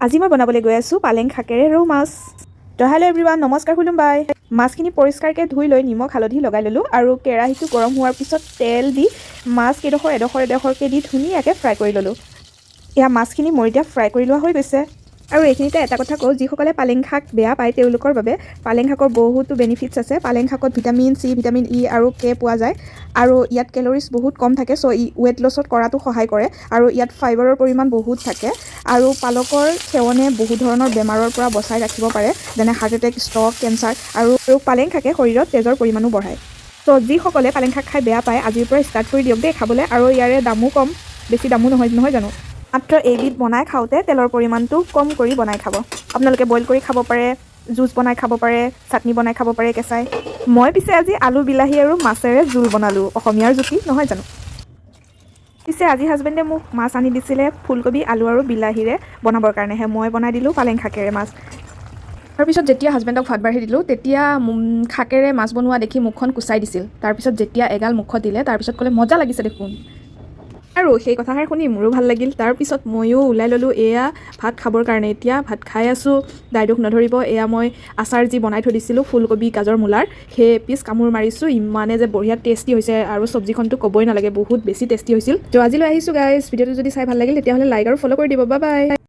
আজি মই বনাবলৈ গৈ আছোঁ পালেং শাকেৰে ৰৌ মাছ। হেল্ল' এভৰিৱান, নমস্কাৰ, খুলুমবাই। মাছখিনি পৰিষ্কাৰকৈ ধুই লৈ নিমখ হালধি লগাই ল'লোঁ আৰু কেৰাহীটো গৰম হোৱাৰ পিছত তেল দি মাছ কেইডোখৰ এডোখৰকৈ দি ধুনীয়াকৈ ফ্ৰাই কৰি ল'লোঁ। এয়া মাছখিনি মৰিতিয়া ফ্ৰাই কৰি লোৱা হৈ গৈছে। আৰু এইখিনিতে এটা কথা কওঁ, যিসকলে পালেং শাক বেয়া পায় তেওঁলোকৰ বাবে পালেং শাকৰ বহুতো বেনিফিটছ আছে। পালেং শাকত ভিটামিন চি, ভিটামিন ই আৰু কে পোৱা যায় আৰু ইয়াত কেলৰিজ বহুত কম থাকে, চ' ই ৱেট লছত কৰাটো সহায় কৰে আৰু ইয়াত ফাইবাৰৰ পৰিমাণ বহুত থাকে। আৰু পালকৰ সেৱনে বহু ধৰণৰ বেমাৰৰ পৰা বচাই ৰাখিব পাৰে, যেনে হাৰ্ট এটেক, ষ্ট্ৰক, কেঞ্চাৰ আৰু পালেং শাকে শৰীৰত তেজৰ পৰিমাণো বঢ়ায়। ত' যিসকলে পালেং শাক খাই বেয়া পায় আজিৰ পৰা ষ্টাৰ্ট কৰি দিয়ক দেই খাবলৈ। আৰু ইয়াৰে দামো কম, বেছি দামো নহয় জানো। মাত্ৰ এইবিধ বনাই খাওঁতে তেলৰ পৰিমাণটো কম কৰি বনাই খাব। আপোনালোকে বইল কৰি খাব পাৰে, জুচ বনাই খাব পাৰে, চাটনি বনাই খাব পাৰে কেঁচাই। মই পিছে আজি আলু, বিলাহী আৰু মাছেৰে জোল বনালোঁ, অসমীয়াৰ জুতি নহয় জানো। পিছে আজি হাজবেণ্ডে মোক মাছ আনি দিছিলে ফুলকবি, আলু আৰু বিলাহীৰে বনাবৰ কাৰণেহে। মই বনাই দিলোঁ পালেং শাকেৰে মাছ। তাৰপিছত যেতিয়া হাজবেণ্ডক ভাত বাঢ়ি দিলোঁ তেতিয়া শাকেৰে মাছ বনোৱা দেখি মুখখন কুচাই দিছিল। তাৰপিছত যেতিয়া এগাল মুখত দিলে তাৰপিছত ক'লে মজা লাগিছে দেখোন। আৰু সেই কথাষাৰ শুনি মোৰো ভাল লাগিল। তাৰপিছত ময়ো ওলাই ল'লোঁ এয়া ভাত খাবৰ কাৰণে। এতিয়া ভাত খাই আছোঁ, দাইদুখ নধৰিব। এয়া মই আচাৰ যি বনাই থৈ দিছিলোঁ ফুলকবি, গাজৰ, মূলাৰ, সেই পিচ কামোৰ মাৰিছোঁ। ইমানে যে বঢ়িয়া টেষ্টি হৈছে আৰু চব্জিখনটো ক'বই নালাগে, বহুত বেছি টেষ্টি হৈছিল। তো আজিলৈ আহিছোঁ গাইজ। ভিডিঅ'টো যদি চাই ভাল লাগিল তেতিয়াহ'লে লাইক আৰু ফ'ল' কৰি দিব। Bye bye.